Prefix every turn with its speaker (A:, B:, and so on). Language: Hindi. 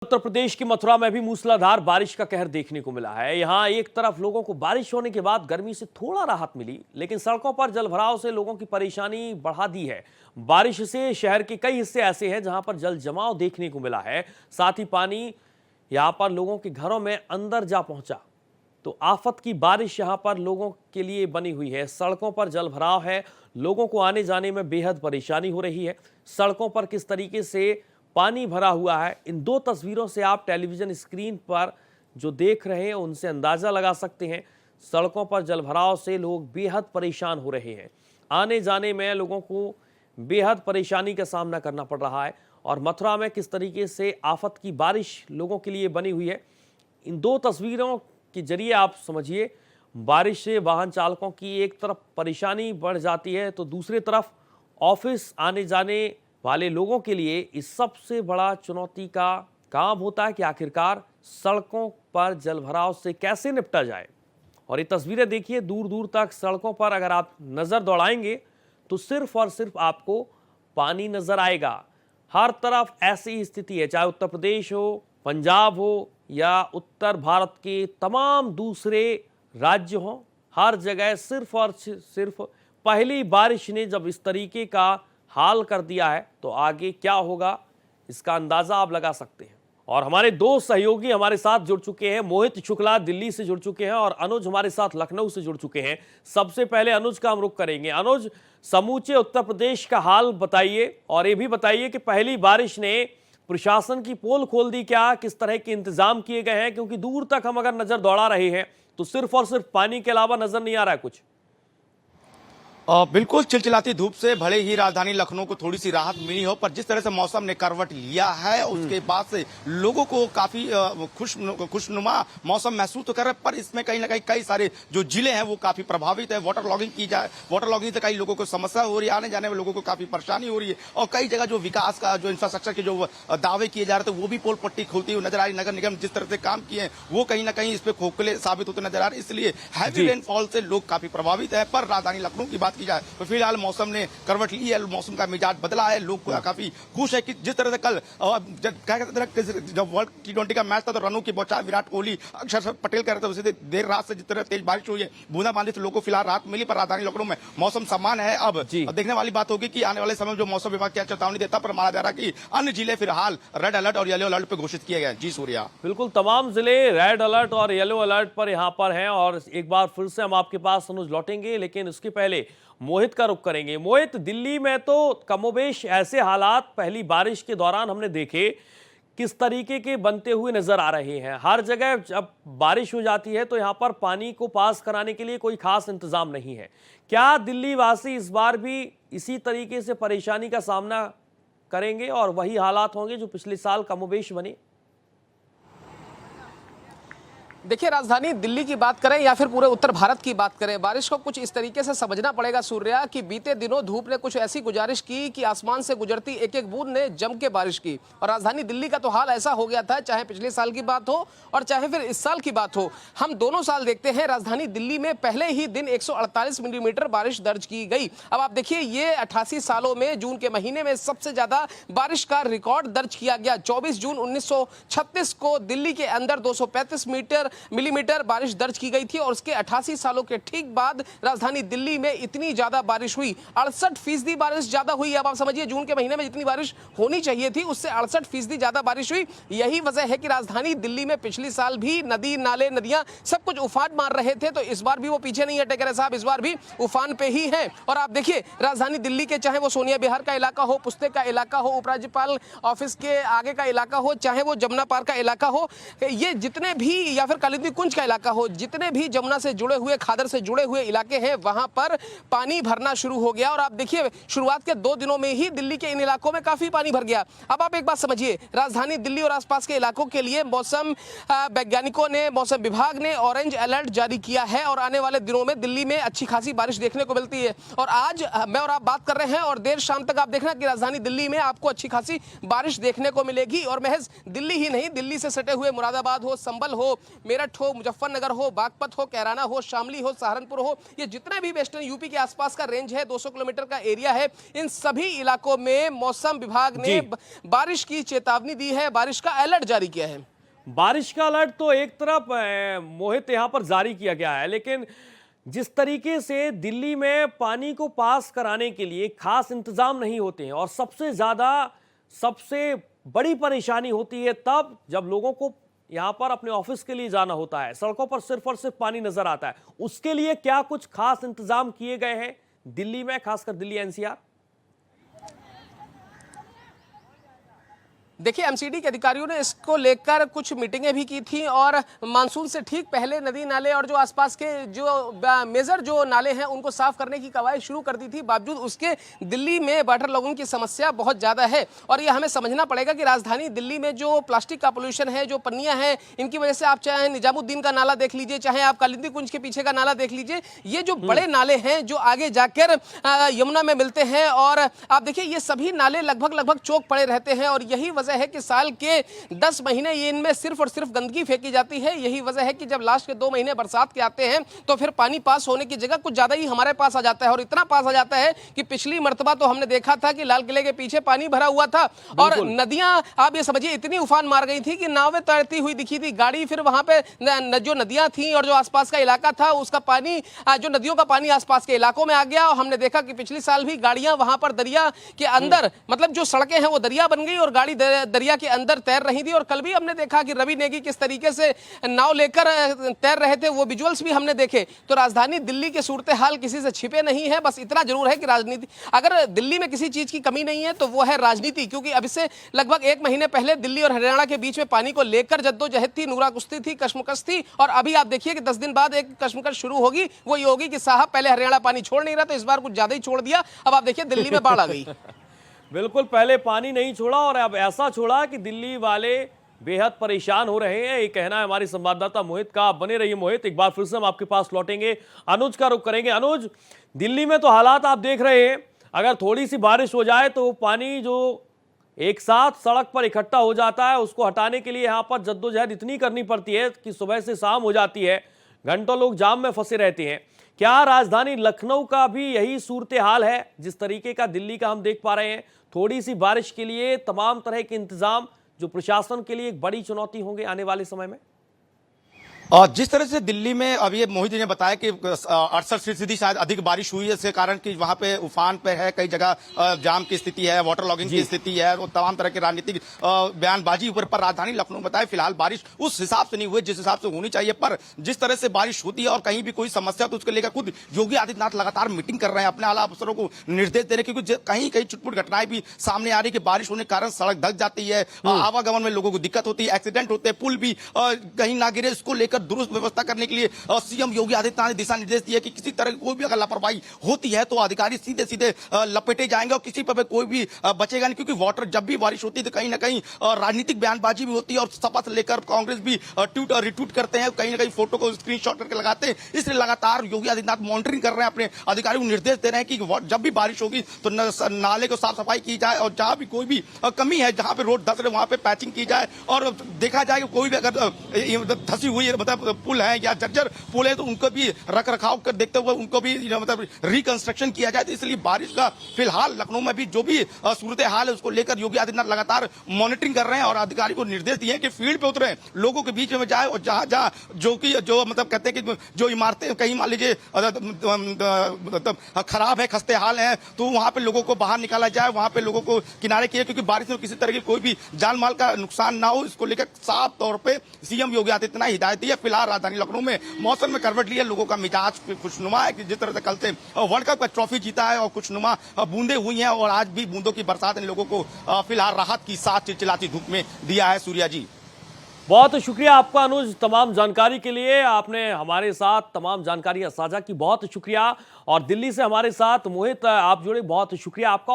A: उत्तर प्रदेश की मथुरा में भी मूसलाधार बारिश का कहर देखने को मिला है। यहां एक तरफ लोगों को बारिश होने के बाद गर्मी से थोड़ा राहत मिली, लेकिन सड़कों पर जलभराव से लोगों की परेशानी बढ़ा दी है। बारिश से शहर के कई हिस्से ऐसे हैं जहां पर जल जमाव देखने को मिला है। साथ ही पानी यहां पर लोगों के घरों में अंदर जा पहुंचा। तो आफत की बारिश यहां पर लोगों के लिए बनी हुई है। सड़कों पर जलभराव है, लोगों को आने जाने में बेहद परेशानी हो रही है। सड़कों पर किस तरीके से पानी भरा हुआ है, इन दो तस्वीरों से आप टेलीविजन स्क्रीन पर जो देख रहे हैं उनसे अंदाजा लगा सकते हैं। सड़कों पर जलभराव से लोग बेहद परेशान हो रहे हैं। आने जाने में लोगों को बेहद परेशानी का सामना करना पड़ रहा है। और मथुरा में किस तरीके से आफत की बारिश लोगों के लिए बनी हुई है, इन दो तस्वीरों के जरिए आप समझिए। बारिश से वाहन चालकों की एक तरफ परेशानी बढ़ जाती है, तो दूसरी तरफ ऑफिस आने जाने वाले लोगों के लिए इस सबसे बड़ा चुनौती का काम होता है कि आखिरकार सड़कों पर जलभराव से कैसे निपटा जाए। और ये तस्वीरें देखिए, दूर दूर तक सड़कों पर अगर आप नजर दौड़ाएंगे तो सिर्फ और सिर्फ आपको पानी नजर आएगा। हर तरफ ऐसी ही स्थिति है, चाहे उत्तर प्रदेश हो, पंजाब हो या उत्तर भारत के तमाम दूसरे राज्य हों, हर जगह सिर्फ और सिर्फ पहली बारिश ने जब इस तरीके का हाल कर दिया है तो आगे क्या होगा इसका अंदाजा आप लगा सकते हैं। और हमारे दो सहयोगी हमारे साथ जुड़ चुके हैं। मोहित शुक्ला दिल्ली से जुड़ चुके हैं और अनुज हमारे साथ लखनऊ से जुड़ चुके हैं। सबसे पहले अनुज का हम रुख करेंगे। अनुज, समूचे उत्तर प्रदेश का हाल बताइए और ये भी बताइए कि पहली बारिश ने प्रशासन की पोल खोल दी क्या, किस तरह के इंतजाम किए गए हैं, क्योंकि दूर तक हम अगर नजर दौड़ा रहे हैं तो सिर्फ और सिर्फ पानी के अलावा नजर नहीं आ रहा है कुछ।
B: बिल्कुल चिलचिलाती धूप से भले ही राजधानी लखनऊ को थोड़ी सी राहत मिली हो, पर जिस तरह से मौसम ने करवट लिया है उसके बाद से लोगों को काफी खुशनुमा मौसम महसूस तो कर रहे हैं। पर इसमें कहीं ना कहीं कई सारे जो जिले हैं वो काफी प्रभावित है। वाटर लॉगिंग की जाए, वाटर लॉगिंग से कई लोगों को समस्या हो रही है, आने जाने में लोगों को काफी परेशानी हो रही है। और कई जगह जो विकास का जो इंफ्रास्ट्रक्चर के जो दावे किए जा रहे थे वो भी पोल पट्टी खुलती हुई नजर आ रही। नगर निगम जिस तरह से काम किए हैं वो कहीं ना कहीं इस पे खोखले साबित होते नजर आ रहे। इसलिए हैवी रेनफॉल से लोग काफी प्रभावित है। पर राजधानी लखनऊ की बात की जाए तो फिलहाल मौसम ने करवट ली है, मौसम का मिजाज बदला है। लोग काफी खुश है कि जिस तरह से कल जब वर्ल्ड T20 का मैच था तो रनों की बौछार विराट कोहली, अक्षर पटेल कह रहे थे, उसे देर रात से जिस तरह तेज बारिश हुई है, बूंदाबांदी से लोगों को फिलहाल राहत मिली। पर राजधानी लखनऊ में मौसम समान है। अब देखने वाली बात होगी कि आने वाले समय में जो मौसम विभाग क्या चेतावनी देता, पर माना जा रहा है कि अन्य जिले फिलहाल रेड अलर्ट और येलो अलर्ट पे घोषित किए गए। जी सूर्या,
A: बिल्कुल तमाम जिले रेड अलर्ट और येलो अलर्ट पर यहां पर हैं। और एक बार फिर से हम आपके पास अनुज लौटेंगे, लेकिन उसके पहले मोहित का रुख करेंगे। मोहित, दिल्ली में तो कमोबेश ऐसे हालात पहली बारिश के दौरान हमने देखे किस तरीके के बनते हुए नजर आ रहे हैं। हर जगह जब बारिश हो जाती है तो यहां पर पानी को पास कराने के लिए कोई खास इंतजाम नहीं है। क्या दिल्ली वासी इस बार भी इसी तरीके से परेशानी का सामना करेंगे और वही हालात होंगे जो पिछले साल कमोबेश बने?
C: देखिए, राजधानी दिल्ली की बात करें या फिर पूरे उत्तर भारत की बात करें, बारिश को कुछ इस तरीके से समझना पड़ेगा सूर्या कि बीते दिनों धूप ने कुछ ऐसी गुजारिश की कि आसमान से गुजरती एक एक बूंद ने जम के बारिश की। और राजधानी दिल्ली का तो हाल ऐसा हो गया था, चाहे पिछले साल की बात हो और चाहे फिर इस साल की बात हो। हम दोनों साल देखते हैं राजधानी दिल्ली में पहले ही दिन 148 मिलीमीटर बारिश दर्ज की गई। अब आप देखिए, ये 88 सालों में जून के महीने में सबसे ज्यादा बारिश का रिकॉर्ड दर्ज किया गया। 24 जून 1936 को दिल्ली के अंदर 235 मिलीमीटर बारिश दर्ज की गई थी। और उसके 88 सालों के ठीक बाद राजधानी दिल्ली में इतनी ज्यादा बारिश हुई, 68% बारिश ज्यादा हुई। अब आप समझिए, जून के महीने में जितनी बारिश होनी चाहिए थी उससे 68% ज्यादा बारिश हुई। यही वजह है कि राजधानी दिल्ली में पिछले साल भी नदी नाले नदियां सब कुछ उफान मार रहे थे, तो इस बार भी वो पीछे नहीं हटे करे साहब, इस बार भी उफान पे ही है। और आप देखिए, राजधानी दिल्ली के चाहे वो सोनिया विहार का इलाका हो, पुस्ते का इलाका हो, उपराज्यपाल ऑफिस के आगे का इलाका हो, चाहे वो जमुना पार का इलाका हो, ये जितने भी या फिर कालिंदी कुंज का इलाका हो, जितने भी जमुना से जुड़े हुए, खादर से जुड़े हुए इलाके हैं, वहां पर पानी भरना शुरू हो गया। और आप देखिए, शुरुआत के 2 दिनों में ही दिल्ली के इन इलाकों में काफी पानी भर गया। अब आप एक बात समझिए, राजधानी दिल्ली और आसपास के इलाकों के लिए मौसम वैज्ञानिकों ने, मौसम विभाग ने ऑरेंज अलर्ट जारी किया है और आने वाले दिनों में दिल्ली में अच्छी खासी बारिश देखने को मिलती है। और आज मैं और आप बात कर रहे हैं और देर शाम तक आप देखना कि राजधानी दिल्ली में आपको अच्छी खासी बारिश देखने को मिलेगी। और महज दिल्ली ही नहीं, दिल्ली से सटे हुए मुरादाबाद हो, संभल हो, मेरठ हो, मुजफ्फरनगर हो, बागपत हो, कैराना हो, शामली हो, सहारनपुर हो, ये जितने भी वेस्टर्न यूपी के आसपास का रेंज है, 200 किलोमीटर का एरिया है, इन सभी इलाकों में मौसम विभाग ने
A: जी।
C: बारिश की चेतावनी दी है, बारिश का अलर्ट जारी किया है।
A: बारिश का अलर्ट तो एक तरफ मोहित यहां पर जारी किया गया है, लेकिन जिस तरीके से दिल्ली में पानी को पास कराने के लिए खास इंतजाम नहीं होते हैं और सबसे बड़ी परेशानी होती है तब जब लोगों को यहां पर अपने ऑफिस के लिए जाना होता है, सड़कों पर सिर्फ और सिर्फ पानी नजर आता है। उसके लिए क्या कुछ खास इंतजाम किए गए हैं दिल्ली में, खासकर दिल्ली एनसीआर?
C: देखिए, एमसीडी के अधिकारियों ने इसको लेकर कुछ मीटिंगें भी की थी और मानसून से ठीक पहले नदी नाले और जो आसपास के जो मेजर जो नाले हैं उनको साफ करने की कवायद शुरू कर दी थी। बावजूद उसके दिल्ली में वाटर लॉगिंग की समस्या बहुत ज़्यादा है और ये हमें समझना पड़ेगा कि राजधानी दिल्ली में जो प्लास्टिक का पोल्यूशन है, जो पन्नियाँ हैं, इनकी वजह से आप चाहे निजामुद्दीन का नाला देख लीजिए, चाहे आप कालिंदी कुंज के पीछे का नाला देख लीजिए, ये जो बड़े नाले हैं जो आगे जाकर यमुना में मिलते हैं और आप देखिए ये सभी नाले लगभग चौक पड़े रहते हैं और यही वजह है कि साल के 10 महीने ये इनमें सिर्फ और सिर्फ गंदगी फेंकी जाती है। यही वजह है कि जब लास्ट के 2 महीने बरसात के आते हैं तो फिर पानी पास होने की जगह कुछ ज्यादा ही हमारे पास आ जाता है और इतना पास आ जाता है कि पिछली मर्तबा तो हमने देखा था कि लाल किले के पीछे पानी भरा हुआ था और नदियां आप ये समझिए इतनी उफान मार गई थी कि नावें तैरती हुई दिखी थी। गाड़ी फिर वहां पे जो नदियां थी और जो आसपास का इलाका था उसका पानी, जो नदियों का पानी आसपास के इलाकों में आ गया और हमने देखा कि पिछले साल भी गाड़ियां वहां पर दरिया के अंदर, मतलब जो सड़कें हैं वो दरिया बन गई और गाड़ी दरिया के अंदर तैर रही थी। और कल भी हमने देखा कि रवि नेगी किस तरीके से नाव लेकर तैर रहे थे, वो विजुअल्स भी हमने देखे। तो राजधानी दिल्ली के सूरत हाल किसी से छिपे नहीं है। बस इतना जरूर है कि राजनीति, अगर दिल्ली में किसी चीज की कमी नहीं है तो वो है राजनीति, क्योंकि अब से लगभग 1 महीने पहले दिल्ली और हरियाणा के बीच में पानी को लेकर जद्दोजहद थी, नूरा कुश्ती थी, कशमकश थी और अभी आप देखिए कि 10 दिन बाद एक कशमकश शुरू होगी। वो ये होगी कि साहब पहले हरियाणा पानी छोड़ नहीं रहा तो इस बार कुछ ज्यादा ही छोड़ दिया। अब आप देखिए दिल्ली में बाढ़ आ गई।
A: बिल्कुल, पहले पानी नहीं छोड़ा और अब ऐसा छोड़ा कि दिल्ली वाले बेहद परेशान हो रहे हैं। ये कहना है हमारे संवाददाता मोहित का। आप बने रहिए मोहित, एक बार फिर से हम आपके पास लौटेंगे, अनुज का रुख करेंगे। अनुज, दिल्ली में तो हालात आप देख रहे हैं, अगर थोड़ी सी बारिश हो जाए तो पानी जो एक साथ सड़क पर इकट्ठा हो जाता है उसको हटाने के लिए यहाँ पर जद्दोजहद इतनी करनी पड़ती है कि सुबह से शाम हो जाती है, घंटों लोग जाम में फंसे रहते हैं। क्या राजधानी लखनऊ का भी यही सूरत हाल है जिस तरीके का दिल्ली का हम देख पा रहे हैं? थोड़ी सी बारिश के लिए तमाम तरह के इंतजाम जो प्रशासन के लिए एक बड़ी चुनौती होंगे आने वाले समय में।
B: और जिस तरह से दिल्ली में अब ये मोहित जी ने बताया कि 68% शायद अधिक बारिश हुई है, इसके कारण कि वहां पे उफान पे है, कई जगह जाम की स्थिति है, वाटर लॉगिंग की स्थिति है और तमाम तरह की राजनीतिक बयानबाजी ऊपर पर राजधानी लखनऊ बताया फिलहाल बारिश उस हिसाब से नहीं हुई जिस हिसाब से होनी चाहिए। पर जिस तरह से बारिश होती है और कहीं भी कोई समस्या तो उसको लेकर खुद योगी आदित्यनाथ लगातार मीटिंग कर रहे हैं, अपने आला अफसरों को निर्देश दे रहे हैं, क्योंकि कहीं कहीं छुटपुट घटनाएं भी सामने आ रही है कि बारिश होने के कारण सड़क ढक जाती है, आवागमन में लोगों को दिक्कत होती है, एक्सीडेंट होते हैं, पुल भी कहीं ना गिरे, इसको लेकर दुरुस्त व्यवस्था करने के लिए सीएम योगी आदित्यनाथ ने दिशा निर्देश दिए कि किसी तरह की कोई भी अगर लापरवाही होती है तो अधिकारी सीधे सीधे लपेटे जाएंगे और किसी पर कोई भी बचेगा नहीं। क्योंकि वाटर जब भी बारिश होती है तो कहीं ना कहीं राजनीतिक बयानबाजी भी होती है और शपथ लेकर कांग्रेस भी ट्वीट और रिट्वीट करते हैं, कहीं ना कहीं फोटो को स्क्रीनशॉट करके लगाते हैं। इसलिए लगातार योगी आदित्यनाथ मॉनिटरिंग कर रहे हैं, अपने अधिकारियों को निर्देश दे रहे हैं कि जब भी बारिश होगी तो नाले को साफ सफाई की जाए और जहां भी कोई भी कमी है, जहां पे रोड धस रहे वहां पे पैचिंग की जाए और देखा जाए कि कोई भी अगर धसी हुई मतलब पुल है या जर्जर पुल है तो उनको भी रख रखाव कर देखते हुए उनको भी मतलब रिकंस्ट्रक्शन किया जाए। तो इसलिए बारिश का फिलहाल लखनऊ में भी जो भी सूरत हाल है उसको लेकर योगी आदित्यनाथ लगातार मॉनिटरिंग कर रहे हैं और अधिकारी को निर्देश दिए कि फील्ड पे उतरे, लोगों के बीच में जाए और जहां जहां जो मतलब कहते हैं कि जो इमारतें कहीं मान लीजिए खराब है, खस्ते हाल है, तो वहां पे लोगों को बाहर निकाला जाए, वहां पे लोगों को किनारे किए, क्योंकि बारिश में किसी तरह की कोई भी जान माल का नुकसान ना हो, इसको लेकर साफ तौर पर सीएम योगी आदित्यनाथ हिदायत दी है। फिलहाल राजधानी लखनऊ में मौसम में करवट लिया, लोगों का मिजाज खुशनुमा है कि जिस तरह से कल से वर्ल्ड कप का ट्रॉफी जीता है और खुशनुमा बूंदे हुई हैं और आज भी बूंदों की बरसात ने लोगों को फिलहाल राहत की साथ चिलचिलाती धूप में दिया है। सूर्या जी,
A: बहुत शुक्रिया आपका अनुज, तमाम जानकारी के लिए। आपने हमारे साथ तमाम जानकारियां साझा की, बहुत शुक्रिया। और दिल्ली से हमारे साथ मोहित आप जुड़े, बहुत शुक्रिया आपका।